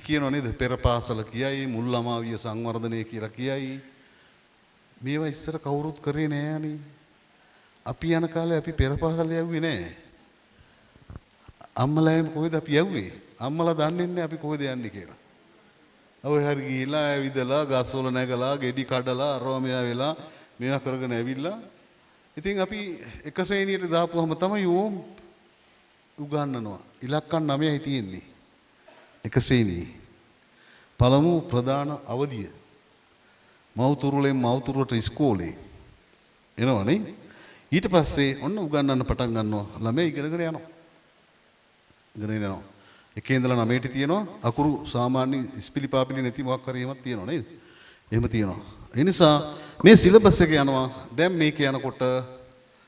කියනවා නේද? පෙර පාසල කියයි, මුල් ළමාවිය සංවර්ධනය කියලා කියයි. මේවා ඉස්සර කවුරුත් කරේ නෑ අනේ. අපි යන කාලේ අපි පෙර පාසල යව්වේ නෑ. අම්මලා කොහෙද අපි යව්වේ? අම්මලා දන්නේ නැහැ අපි කොහෙද යන්නේ කියලා. ඔය හරි ගිහිලා ඇවිදලා ගස්වල නැගලා ගෙඩි කඩලා අරවා මෙයා වෙලා මේවා කරගෙන ඇවිල්ලා ඉතින් අපි එක ශ්‍රේණියට දාපුවම තමයි ඕම් උගන්වනවා. ඉලක්කම් 9යි තියෙන්නේ. එක ශ්‍රේණියේ. පළමු ප්‍රධාන අවධිය. මව්තුරුලෙන් මව්තුරුවට ඉස්කෝලේ එනවනේ. ඊට පස්සේ ඔන්න උගන්වන්න පටන් ගන්නවා. ළමයි ඉගෙනගෙන යනවා. ඉගෙන යනවා. එකේ ඉඳලා 9ට තියෙනවා අකුරු සාමාන්‍ය ඉස්පිලි පාපිලි නැති මොකක් හරි එහෙමත් තියෙනවා නේද? එහෙම තියෙනවා. ඒ නිසා මේ සිලබස් එක යනවා. දැන් මේක යනකොට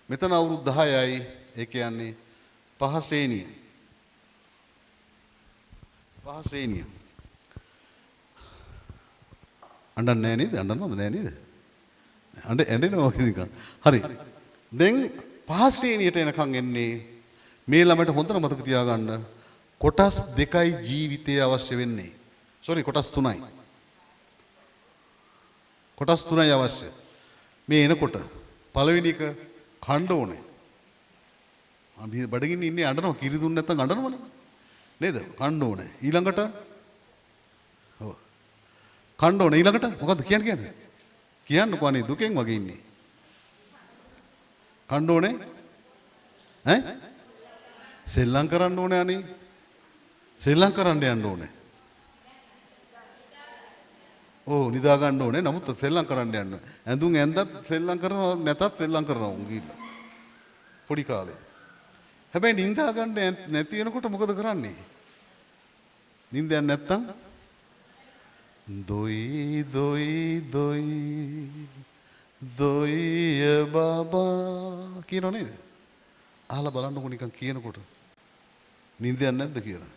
මෙතන අවුරුදු 10යි. ඒ කියන්නේ පහ ශ්‍රේණිය. පහ ශ්‍රේණිය. අඬන්නේ නැහැ නේද? අඬනවද නැහැ නේද? ඇඬෙනවා කිසිකම්. හරි. දැන් පහ ශ්‍රේණියට එනකන් එන්නේ මේ ළමයට හොඳට මතක තියාගන්න කොටස් දෙකයි ජීවිතයේ අවශ්‍ය වෙන්නේ. සෝරි කොටස් තුනයි. කොටස් තුනයි අවශ්‍ය. මේ එනකොට පළවෙනි එක කණ්ඩ ඕනේ. අපි බඩගින්න ඉන්නේ අඬනවා කිරි දුන්න නැත්නම් අඬනවනේ. නේද? කණ්ඩ ඕනේ. ඊළඟට ඔව්. කණ්ඩ ඕනේ ඊළඟට මොකද්ද කියන්නේ? කියන්නකෝ අනේ දුකෙන් වගේ ඉන්නේ. කණ්ඩ ඕනේ. ඈ? සෙල්ලම් කරන්න ඕනේ අනේ. සෙල්ලම් කරන්න යන්න ඕනේ. ඕ නිදා ගන්න ඕනේ. නමුත් සෙල්ලම් කරන්න යන්න. ඇඳුම් ඇඳත් සෙල්ලම් කරනවා නැතත් සෙල්ලම් කරනවා උන් ගිහිල්ලා. පොඩි කාලේ. හැබැයි නිදා ගන්න නැති වෙනකොට මොකද කරන්නේ? නිින්දයක් නැත්තම් දොයි දොයි දොයි දොයි බබා කියනෝ නේද? අහලා බලන්නකො නිකන් කියනකොට. නිින්දයක් නැද්ද කියලා.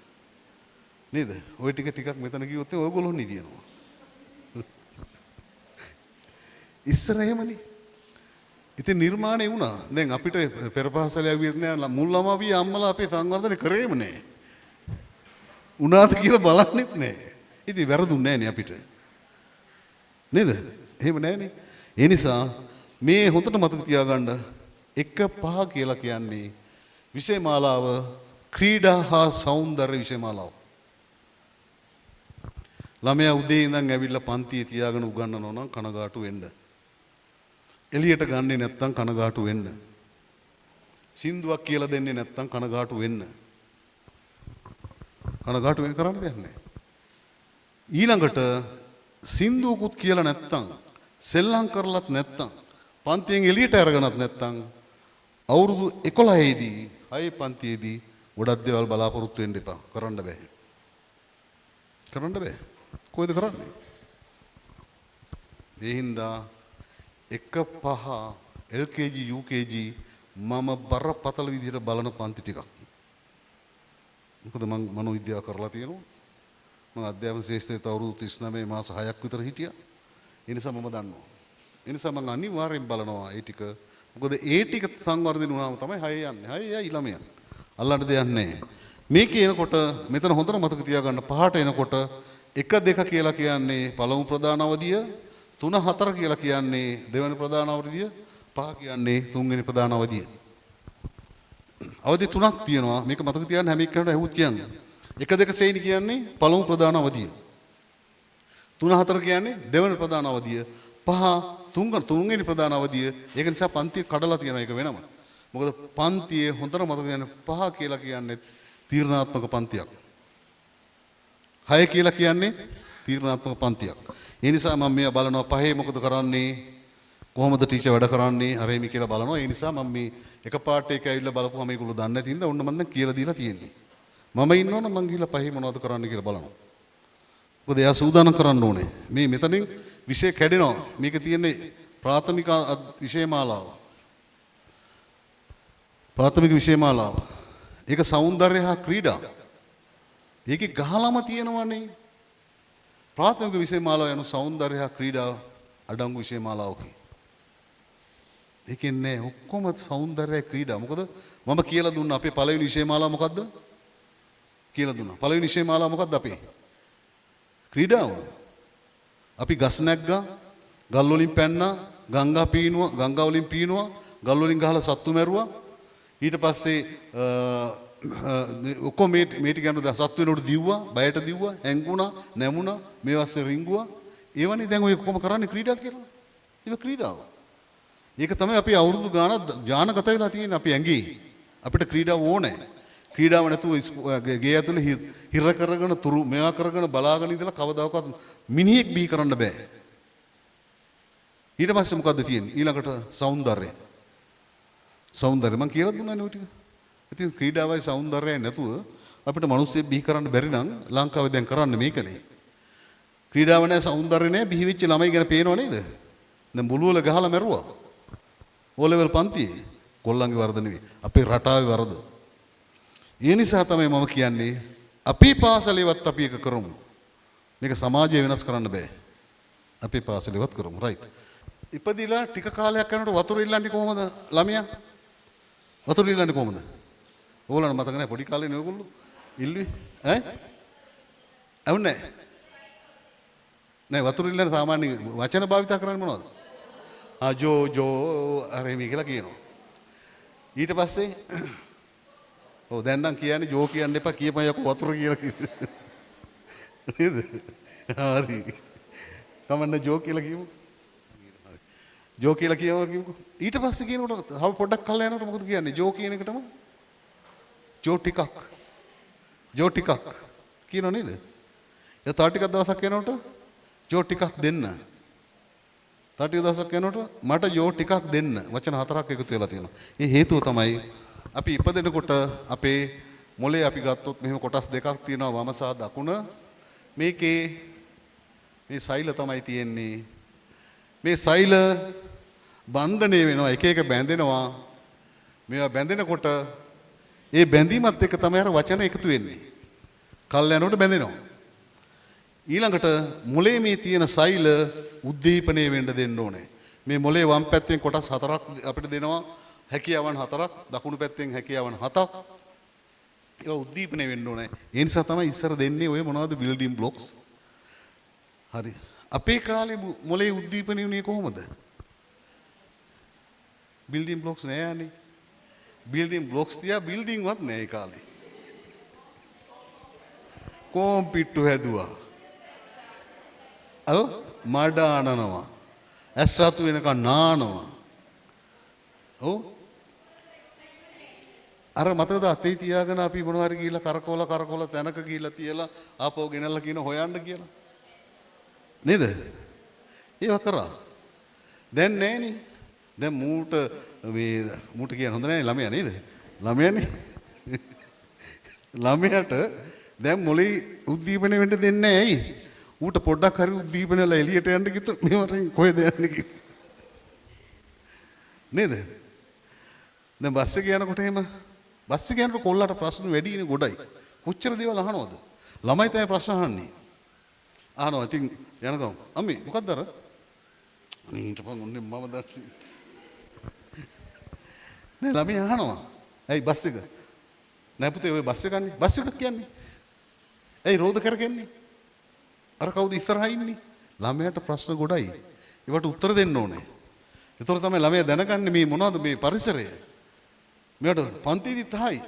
නේද? ওই ටික මෙතන කිව්වොත් ඔයගොල්ලෝ නිදිනවා. ඉස්සර එහෙමනේ. ඉතින් නිර්මාණය වුණා. දැන් අපිට පෙර පාසල යවිත් නෑ මුල් ළමාවිය අම්මලා අපේ සංවර්ධනය කරේම නෑ. උනාද කියලා බලන්නෙත් නෑ. ඉතින් වැරදුන්නේ නෑනේ අපිට. නේද? එහෙම නෑනේ. ඒ නිසා මේ හොඳට මතක තියාගන්න 1-5 කියලා කියන්නේ විෂය මාලාව ක්‍රීඩා හා සෞන්දර්ය විෂය මාලාව. ළමයා උදේ ඉඳන් ඇවිල්ලා පන්තියේ තියාගෙන උගන්වනවා නම් කනගාටු වෙන්න. එළියට ගන්නේ නැත්තම් කනගාටු වෙන්න. සින්දුවක් කියලා දෙන්නේ නැත්තම් කනගාටු වෙන්න. කනගාටු වෙන්න කරන්න දෙයක් නැහැ. ඊළඟට සින්දුවකුත් කියලා නැත්තම් සෙල්ලම් කරලත් නැත්තම් පන්තියෙන් එළියට අරගෙනත් නැත්තම් අවුරුදු 11 දී 6 පන්තියේදී ගොඩක් දේවල් බලාපොරොත්තු වෙන්න එපා. කරන්න බෑ. කරන්න බෑ. කොහෙද කරන්නේ? ඒ හින්දා 1-5 LKG UKG මම බරපතල විදිහට බලන පන්ති ටිකක්. මොකද මම මනෝවිද්‍යාව කරලා තියෙනවා. මම අධ්‍යාපන ශාස්ත්‍රයේ අවුරුදු 39 මාස 6ක් විතර හිටියා. ඒ නිසා මම දන්නවා. ඒ නිසා මම අනිවාර්යෙන් බලනවා ඒ ටික. මොකද ඒ ටික සංවර්ධනය වුණාම තමයි 6 යන්නේ. 6 ළමයා. අල්ලන්න දෙයක් නැහැ. මේ කියනකොට මෙතන හොඳට මතක තියාගන්න 5ට එනකොට 1-2 කියලා කියන්නේ පළමු ප්‍රධාන අවධිය, 3-4 කියලා කියන්නේ දෙවෙනි ප්‍රධාන අවධිය, 5 කියන්නේ තුන්වෙනි ප්‍රධාන අවධිය. අවධි 3ක් තියෙනවා. මේක මතක තියාගන්න හැම එකකට ඇහුවොත් කියන්නේ. 1-2 ශ්‍රේණි කියන්නේ පළමු ප්‍රධාන අවධිය. 3-4 කියන්නේ දෙවෙනි ප්‍රධාන අවධිය. 5 තුන්වෙනි ප්‍රධාන අවධිය. ඒක නිසා පන්තිය කඩලා තියෙන එක වෙනම. මොකද පන්තියේ හොඳට මතක තියාගන්න 5 කියලා කියන්නේ තීරණාත්මක පන්තියක්. 6 කියලා කියන්නේ තීරණාත්මක පන්තියක්. ඒ නිසා මම මේ බලනවා 5 මොකද කරන්නේ? කොහොමද ටීචර් වැඩ කරන්නේ? අරෙමි කියලා බලනවා. ඒ නිසා මම මේ එක පාට එක ඇවිල්ලා බලපුවම මේගොල්ලෝ දන්නේ නැති හින්දා ඔන්න මම දැන් කියලා දීලා තියෙන්නේ. මම ඉන්නවනම් මං ගිහලා 5 මොනවද කරන්න කියලා බලනවා. මොකද එයා සූදානම් කරන්න ඕනේ. මේ මෙතනින් විෂය කැඩෙනවා. මේක තියෙන්නේ ප්‍රාථමික විෂය මාලාව. ප්‍රාථමික විෂය මාලාව. ඒක සෞන්දර්ය හා ක්‍රීඩා. ඒකේ ගහලම තියෙනවනේ. ප්‍රාථමික විෂය මාලාව යන සෞන්දර්ය හා ක්‍රීඩා අඩංගු විෂය මාලාවකි. ඒකෙන් නෑ ඔක්කොම සෞන්දර්ය ක්‍රීඩා. මොකද මම කියලා දුන්නා අපේ පළවෙනි විෂය මාලාව මොකද්ද? කියලා දුන්නා. පළවෙනි විෂය මාලාව මොකද්ද අපේ? ක්‍රීඩාව. අපි ගස් නැග්ගා, ගල් වලින් පැන්නා, ගංගා වලින් පීනුවා, ගල් වලින් ගහලා සත්තු මැරුවා. ඊට පස්සේ ඔක්කොම මේ ටික යනවා සත්තු වෙනකොට දිව්වා, බයට දිව්වා, හැංගුණා, නැමුණා, මේ වස්සේ රිංගුවා. ඒවනේ දැන් ඔය කොහොම කරන්නේ ක්‍රීඩා කියලා. ඒක ක්‍රීඩාව. ඒක තමයි අපි අවුරුදු ගානක් ඥානගත වෙලා තියෙන්නේ අපි ඇඟේ. අපිට ක්‍රීඩාව ඕනේ. ක්‍රීඩාව නැතුව ගේ ඇතුලේ හිර කරගෙන තුරු මේවා කරගෙන බලාගෙන ඉඳලා කවදාකවත් මිනිහෙක් බී කරන්න බෑ. ඊට පස්සේ මොකද්ද තියෙන්නේ? ඊළඟට సౌందර්යය. సౌందර්යය මම කියලා දුන්නානේ ඔය ටික. ඉතින් ක්‍රීඩාවයි సౌందර්යයයි නැතුව අපිට මිනිස්සු බී කරන්න බැරි නම් ලංකාවේ දැන් කරන්නේ මේකනේ. ක්‍රීඩාව නැහැ సౌందර්යය නැහැ බිහි වෙච්ච ළමයි ගැන පේනව නේද? දැන් බුළු වල ගහලා මැරුවා. ඕ ලෙවල් පන්තියේ කොල්ලන්ගේ වරද නෙවෙයි. අපේ රටාවේ වරද. ඒ නිසා තමයි මම කියන්නේ අපේ පාසලේවත් අපි එක කරමු. මේක සමාජය වෙනස් කරන්න බෑ. අපේ පාසලේවත් කරමු. රයිට්. ඉපදිලා ටික කාලයක් යනකොට වතුර ඉල්ලන්නේ කොහමද ළමයා? වතුර ඉල්ලන්නේ කොහමද? ඕගොල්ලන්ට මතක නැහැ පොඩි කාලේ නේ ඔයගොල්ලෝ ඉල්ලුවේ? ඈ? අවුන්නේ නෑ වතුර ඉල්ලන සාමාන්‍ය වචන භාවිත කරන්නේ මොනවද? ජෝ අර මේ කියලා කියනවා. ඊට පස්සේ ඔව් දැන් නම් කියන්නේ ජෝ කියන්න එපා කියපන් යකෝ වතුර කියලා කිව්වේ. නේද? හරි. කමන්න ජෝ කියලා කියමු. ජෝ කියලා කියමුකෝ. ඊට පස්සේ කියනකොට හව පොඩ්ඩක් කල්ලා යනකොට මොකද කියන්නේ? ජෝ කියන එකටම ජෝ ටිකක්. ජෝ ටිකක් කියනෝ නේද? ඒ තව ටිකක් දවසක් යනකොට ජෝ ටිකක් දෙන්න. තව ටික දවසක් යනකොට මට ජෝ ටිකක් දෙන්න. වචන 4ක් එකතු වෙලා තියෙනවා. ඒ හේතුව තමයි අපි ඉපදෙනකොට අපේ මොලේ අපි ගත්තොත් මෙහෙම කොටස් දෙකක් තියෙනවා වම සහ දකුණ. මේකේ මේ සෛල තමයි තියෙන්නේ. මේ සෛල බන්ධනය වෙනවා එක එක බැඳෙනවා. මේවා බැඳෙනකොට ඒ බැඳීමත් එක්ක තමයි අර වචන එකතු වෙන්නේ. කල් යනකොට බැඳෙනවා. ඊළඟට මොලේ මේ තියෙන සෛල උද්දීපනය වෙන්න දෙන්න ඕනේ. මේ මොලේ වම් පැත්තෙන් කොටස් 4ක් අපිට දෙනවා. හැකියාවන් 4ක්, දකුණු පැත්තෙන් හැකියාවන් 7ක්. ඒවා උද්දීපනය වෙන්න ඕනේ. ඒ නිසා තමයි ඉස්සර දෙන්නේ ඔය මොනවද බිල්ඩින් බ්ලොක්ස්. හරි. අපේ කාලේ මොලේ උද්දීපනය වුණේ කොහොමද? බිල්ඩින් බ්ලොක්ස් නෑ යන්නේ. බිල්ඩින් බ්ලොක්ස් තියා බිල්ඩින් වත් නෑ ඒ කාලේ. කොම්පිට්ටු හැදුවා. මඩ අනනවා. ඇස් රතු වෙනකන් නානවා. ඔව්. අර මතකද අතේ තියාගෙන අපි මොනවා හරි ගිහිල්ලා කරකවල තැනක ගිහිල්ලා තියලා ආපහු ගෙනල්ලා කියන හොයන්න කියලා. නේද? ඒව කරා. දැන් නෑනේ. දැන් මූට කියන හොඳ නෑනේ ළමයා නේද? ළමයානේ. ළමයාට දැන් මොලේ උද්දීපනය වෙන්න දෙන්නේ නෑ ඇයි? ඌට පොඩ්ඩක් හරි උද්දීපනයලා එළියට යන්න කිව්වොත් මේවට කොහෙද යන්නේ කියලා. නේද? දැන් බස් එකේ යනකොට එහෙම බස් එකේ යනකොට කොල්ලට ප්‍රශ්න වැඩිනේ ගොඩයි. කොච්චර දේවල් අහනවද? ළමයි තමයි ප්‍රශ්න අහන්නේ. අහනවා ඉතින් යනකම් අම්මේ මොකක්ද අර? අනේ හිටපන් ඔන්නේ මම දැක්සි. නේ ළමයි අහනවා. ඇයි බස් එක? නෑ පුතේ ඔය බස් එක ගන්නේ. බස් එක කියන්නේ. ඇයි රෝද කරගන්නේ? අර කවුද ඉස්සරහා ඉන්නේ? ළමයාට ප්‍රශ්න ගොඩයි. ඒවට උත්තර දෙන්න ඕනේ. ඒතර තමයි ළමයා දැනගන්නේ මේ මොනවද මේ පරිසරය. මේකට පන්තියේදී තහයි.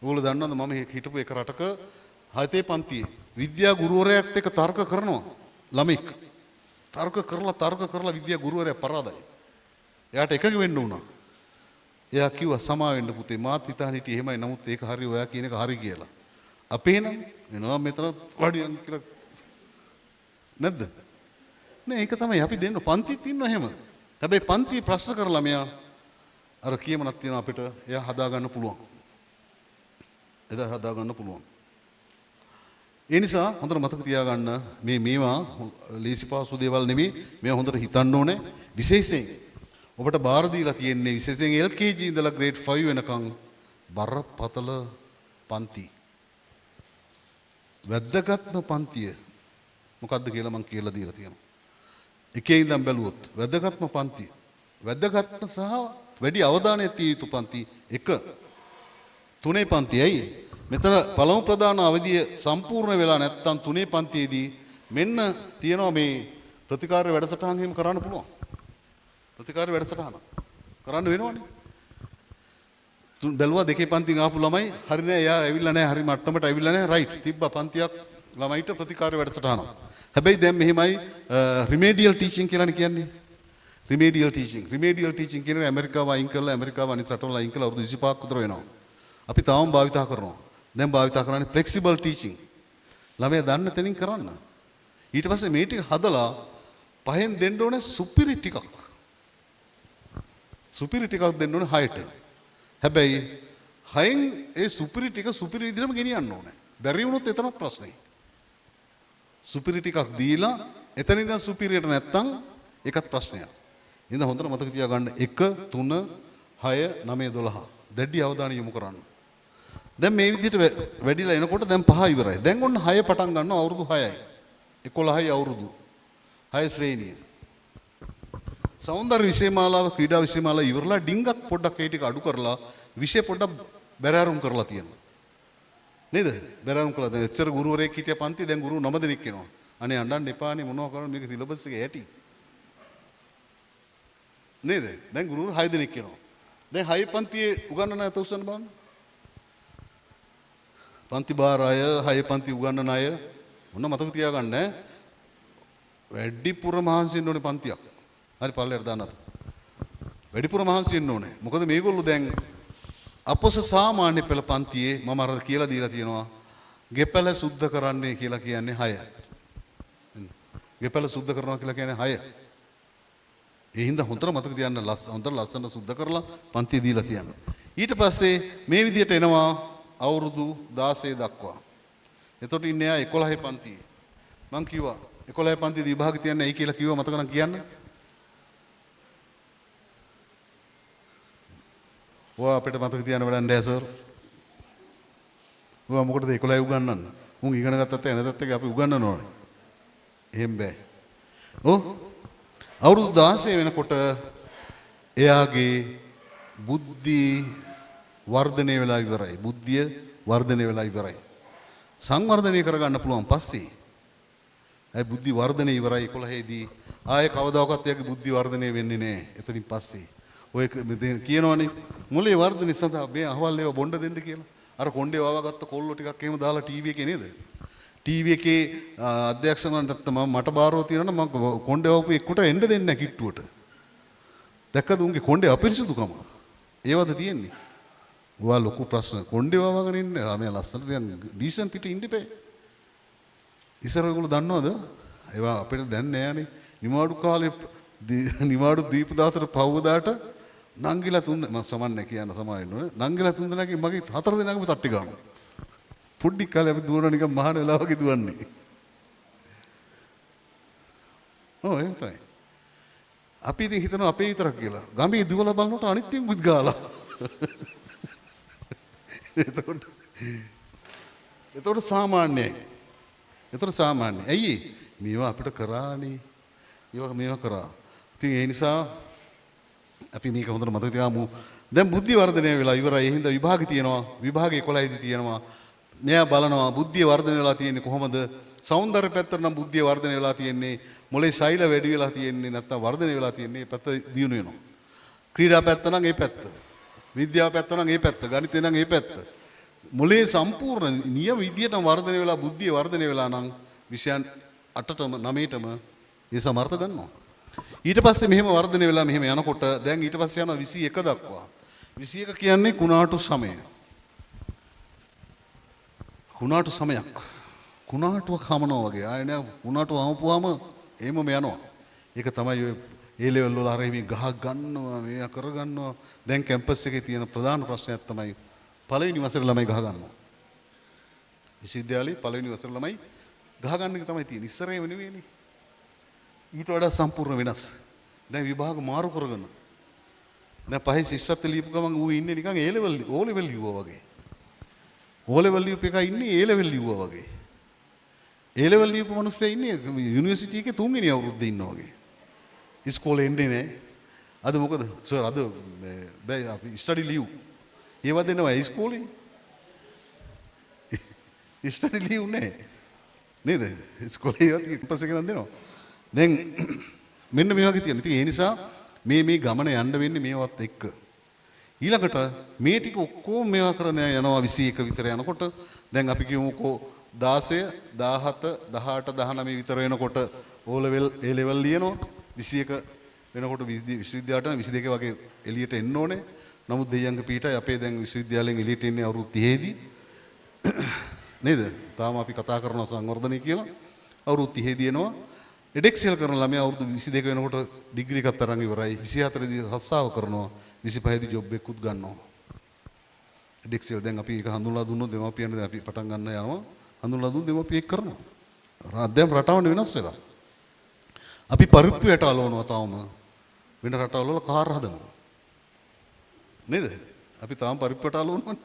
ඕගොල්ලෝ දන්නවද මම හිටපු එක රටක 7 පන්තියේ විද්‍යා ගුරුවරයාත් එක්ක තර්ක කරනවා ළමෙක්. තර්ක කරලා විද්‍යා ගුරුවරයා පරාදයි. එයාට එකග වෙන්න උනා. එයා කිව්වා සමා වෙන්න පුතේ මාත් හිතාන හිටියේ එහෙමයි නමුත් ඒක හරි ඔයා කියන එක හරි කියලා. අපේ නම් එනවා මෙතන වඩියන් කියලා නැද්ද? නෑ ඒක තමයි අපි දෙන්න පන්තිත් ඉන්නවා එහෙම. හැබැයි පන්ති ප්‍රශ්න කරලා මෙයා අර කියමනක් තියෙනවා අපිට එයා හදා ගන්න පුළුවන්. එදා හදා ගන්න පුළුවන්. ඒ නිසා හොඳට මතක තියාගන්න මේවා ලීසි පාසු දේවල් නෙමෙයි. මේවා හොඳට හිතන්න ඕනේ. විශේෂයෙන් ඔබට බාර දීලා තියෙන්නේ විශේෂයෙන් LKG ඉඳලා grade 5 වෙනකන් බරපතල පන්ති. වැද්දගත්ම පන්තිය මොකද්ද කියලා මම කියලා දීලා තියෙනවා. එකේ ඉඳන් බැලුවොත් වැද්දගත්ම පන්තිය. වැද්දගත්ම සහ වැඩි අවධානය තිය යුතු පන්ති 1 3 පන්තියයි මෙතන පළමු ප්‍රධාන අවධිය සම්පූර්ණ වෙලා නැත්තම් තුනේ පන්තියේදී මෙන්න තියෙනවා මේ ප්‍රතිකාර වැඩසටහන් එහෙම කරන්න පුළුවන්. ප්‍රතිකාර වැඩසටහන කරන්න වෙනවනේ. බැලුවා දෙකේ පන්තියෙන් ආපු ළමයි හරි නෑ එයා ඇවිල්ලා නෑ හරි මට්ටමට ඇවිල්ලා නෑ රයිට් තිබ්බා පන්තියක් ළමයිට ප්‍රතිකාර වැඩසටහන. හැබැයි දැන් මෙහෙමයි රිමේඩියල් ටීචින් කියලානේ කියන්නේ. රිමේඩියල් ටීචින් කියන්නේ ඇමරිකාව අයින් කරලා ඇමරිකාව අනිත් රටවල අයින් කරලා අවුරුදු 25ක් විතර වෙනවා. අපි තාම භාවිතා කරනවා. දැන් භාවිතා කරන්නේ ෆ්ලෙක්සිබල් ටීචින්. ළමයා දන්න තැනින් කරන්න. ඊට පස්සේ මේ ටික හදලා පහෙන් දෙන්න ඕනේ සුපිරි ටිකක්. සුපිරි ටිකක් දෙන්න ඕනේ 6ට. හැබැයි 6න් ඒ සුපිරි ටික සුපිරි විදිහටම ගෙනියන්න ඕනේ. බැරි වුණොත් එතනත් ප්‍රශ්නේ. සුපිරි ටිකක් දීලා එතන ඉඳන් සුපිරියට නැත්තම් ඒකත් ප්‍රශ්නයක්. ඉතින් හොඳට මතක තියාගන්න 1 3 6 9 12 දැඩි අවධානය යොමු කරන්න. දැන් මේ විදිහට වැඩිලා එනකොට දැන් 5 ඉවරයි. දැන් ඔන්න 6 පටන් ගන්නවා අවුරුදු 6යි. 11යි අවුරුදු 6 ශ්‍රේණිය. සෞන්දර්ය විෂයමාලාව ක්‍රීඩා විෂයමාලාව ඉවරලා ඩිංගක් පොඩ්ඩක් ඒ ටික අඩු කරලා විෂය පොඩ්ඩක් බැරෑරුම් කරලා තියෙනවා. නේද? බැරෑරුම් කළා. දැන් එච්චර ගුරුවරයෙක් හිටිය පන්ති දැන් ගුරු 9 දෙනෙක් එනවා. අනේ අඬන්න එපානේ මොනවා කරන්නේ මේක සිලබස් එකේ ඇති. නේද? දැන් ගුරුවරු 6 දෙනෙක් එනවා. දැන් 6 පන්තියේ උගන්වන අය තවුසන් බලන්න. පන්ති බාර අය 6 පන්ති උගන්වන අය මොන මතක තියාගන්න ඈ. වැඩිපුර මහන්සි වෙන්න ඕනේ පන්තියක්. හරි පල්ලෙයට දාන්නත්. වැඩිපුර මහන්සි වෙන්න ඕනේ. මොකද මේගොල්ලෝ දැන් අපොස සාමාන්‍ය පෙළ පන්තියේ මම අර කියලා දීලා තියෙනවා. ගෙපැල සුද්ධ කරන්නේ කියලා කියන්නේ 6. ගෙපැල සුද්ධ කරනවා කියලා කියන්නේ 6. ඒ හින්දා හොඳට මතක තියාගන්න හොඳට ලස්සනට සුද්ධ කරලා පන්තිය දීලා තියන්න. ඊට පස්සේ මේ විදිහට එනවා අවුරුදු 16 දක්වා. එතකොට ඉන්නේ ආ 11 පන්තියේ. මං කිව්වා 11 පන්තියේ විභාග තියන්නේ ඇයි කියලා කිව්වා මතක නම් කියන්න. ඔයා අපිට මතක තියන්න වැඩක් නැහැ සර්. ඔයා මොකටද 11 උගන්වන්න? උන් ඉගෙන ගත්තත් නැතත් එක අපි උගන්වන්න ඕනේ. එහෙම බෑ. අවුරුදු 16 වෙනකොට එයාගේ බුද්ධි වර්ධනය වෙලා ඉවරයි. බුද්ධිය වර්ධනය වෙලා ඉවරයි. සංවර්ධනය කරගන්න පුළුවන් පස්සේ. ඒ බුද්ධි වර්ධනය ඉවරයි 11 දී. ආයේ කවදාකවත් එයාගේ බුද්ධි වර්ධනය වෙන්නේ නැහැ. එතනින් පස්සේ. ඔය කියනවනේ මොලේ වර්ධනය සඳහා මේ අහවල් ඒවා බොණ්ඩ දෙන්න කියලා. අර කොණ්ඩේ වවාගත්ත කොල්ලෝ ටිකක් එහෙම දාලා ටීවී එකේ නේද? ටීවී එකේ අධ්‍යක්ෂකවරන්ට මට බාරව තියෙනවා මම කොණ්ඩේ වවපු එක්කට එන්න දෙන්නේ නැහැ කිට්ටුවට. දැක්කද උන්ගේ කොණ්ඩේ අපිරිසුදුකම? ඒවද තියෙන්නේ? ඔයා ලොකු ප්‍රශ්න. කොණ්ඩේ වවාගෙන ඉන්නේ. මේ ලස්සනට දැන් ඩීසන් පිට ඉන්න ඉපේ. ඉස්සර ඔයගොල්ලෝ දන්නවද? ඒවා අපිට දැන් නෑනේ. නිමාඩු කාලේ නිමාඩු දීපදාසට පවදාට නංගිලා තුන් මම සමන්නේ කියන සමාවෙන්න ඕනේ. නංගිලා තුන් දෙනාගේ මගේ 4 දෙනාගම තට්ටි ගන්නවා. පොඩි කාලේ අපි දුවන නිකන් මහාන වෙලා වගේ දුවන්නේ. එහෙම තමයි. අපි ඉතින් හිතනවා අපේ විතරක් කියලා. ගමේ දුවලා බලනකොට අනිත්යෙන් බුත් ගාලා. එතකොට සාමාන්‍යයි. එතකොට සාමාන්‍යයි. ඇයි මේවා අපිට කරානේ. මේවා කරා. ඉතින් ඒ නිසා අපි මේක හොඳට මතක තියාගමු. දැන් බුද්ධි වර්ධනය වෙලා ඉවරයි. ඒ හින්දා විභාග තියෙනවා. විභාග 11 දී තියෙනවා. මෙයා බලනවා බුද්ධිය වර්ධනය වෙලා තියෙන්නේ කොහොමද? සෞන්දර්ය පැත්තට නම් බුද්ධිය වර්ධනය වෙලා තියෙන්නේ. මොලේ ශෛල වැඩි වෙලා තියෙන්නේ නැත්නම් වර්ධනය වෙලා තියෙන්නේ. පැත්ත දියුණු වෙනවා. ක්‍රීඩා පැත්ත නම් ඒ පැත්ත. විද්‍යාව පැත්ත නම් ඒ පැත්ත. ගණිතය නම් ඒ පැත්ත. මොලේ සම්පූර්ණ නියම විදියටම වර්ධනය වෙලා බුද්ධිය වර්ධනය වෙලා නම් විෂයන් 8ටම 9ටම ඒ සමර්ථ ගන්නවා. ඊට පස්සේ මෙහෙම වර්ධනය වෙලා මෙහෙම යනකොට දැන් ඊට පස්සේ යනවා 21 දක්වා. 21 කියන්නේ කුණාටු සමය. කුණාටු සමයක්. කුණාටුවක් හමනවා වගේ. ආයෙ නෑ කුණාටුව හමපුවාම එහෙමම යනවා. ඒක තමයි ඔය ඒ ලෙවල් වල හරිය මේ ගහ ගන්නවා මේ කර ගන්නවා. දැන් කැම්පස් එකේ තියෙන ප්‍රධාන ප්‍රශ්නයක් තමයි පළවෙනි වසරේ ළමයි ගහ ගන්නවා. විශ්වවිද්‍යාලේ පළවෙනි වසරේ ළමයි ගහ ගන්න එක තමයි තියෙන්නේ. ඉස්සර ඒව නෙවෙයිනේ. ඊට වඩා සම්පූර්ණ වෙනස්. දැන් විභාග මාරු කරගෙන. දැන් පහේ ශිෂ්‍යත්ව ලියපු ගමන් ඌ ඉන්නේ නිකන් ඒ ලෙවල් ඕ ලෙවල් ලියුවා වගේ. ඕ ලෙවල් ලියපු එක ඉන්නේ ඒ ලෙවල් ලියුවා වගේ. ඒ ලෙවල් ලියපු මිනිස්සු ඉන්නේ යුනිවර්සිටි එකේ 3 වෙනි අවුරුද්දේ ඉන්නවා වගේ. ඉස්කෝලේ එන්නේ නැහැ. අද මොකද සර් අද බෑ අපි ස්ටඩි ලීව්. ඒව දෙනවා ඉස්කෝලේ. ඉෂ්ටට ලියුනේ නේද? ඉස්කෝලේ ඊට පස්සේ ගෙනත් දෙනවා. දැන් මෙන්න මේ වගේ තියෙන. ඉතින් ඒ නිසා මේ ගමන යන්න වෙන්නේ මේවත් එක්ක. ඊළඟට මේ ටික ඔක්කොම මේවා කරන යනවා 21 විතර යනකොට දැන් අපි කියමුකෝ 16 17 18 19 විතර වෙනකොට O level A level ලියනවා 21 වෙනකොට විශ්වවිද්‍යාලයට 22 වගේ එළියට එන්න ඕනේ. නමුත් දෙයියන්ගේ පීඨය අපේ දැන් විශ්වවිද්‍යාලයෙන් එළියට එන්නේ අවුරුදු 30 දී. නේද? තාම අපි කතා කරන සංවර්ධනය කියලා අවුරුදු 30 දී එනවා. එඩෙක්සෙල් කරන ළමයා අවුරුදු 22 වෙනකොට ඩිග්‍රී එකක් තරම් ඉවරයි. 24 දී රස්සාව කරනවා. 25 දී ජොබ් එකකුත් ගන්නවා. එඩෙක්සෙල් දැන් අපි ඒක හඳුන්වලා දුන්නොත් දෙමාපියන් දැන් අපි පටන් ගන්න යනවා. හඳුන්වලා දුන්නොත් දෙමාපියෙක් කරනවා. අධ්‍යාපන රටාවන වෙනස් වෙලා. අපි පරිප්පුවට අලවනවා තාම. වෙන රටවල වල කාර් හදනවා. නේද? අපි තාම පරිප්පුවට අලවනවනේ.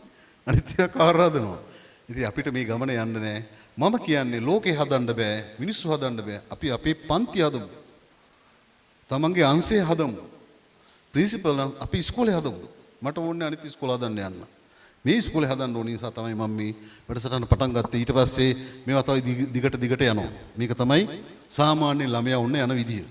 අනිත් ඒවා කාර් හදනවා. ඉතින් අපිට මේ ගමන යන්න නෑ. මම කියන්නේ ලෝකේ හදන්න බෑ, මිනිස්සු හදන්න බෑ. අපි අපේ පන්ති හදමු. තමන්ගේ අංශය හදමු. ප්‍රින්සිපල් අපි ඉස්කෝලේ හදමු. මට ඕනේ අනිත් ඉස්කෝල හදන්න යන්න. මේ ඉස්කෝලේ හදන්න ඕන නිසා තමයි මම මේ වැඩසටහන පටන් ගත්තේ. ඊට පස්සේ මේවා තව දිගට යනවා. මේක තමයි සාමාන්‍ය ළමයා ඔන්න යන විදිය.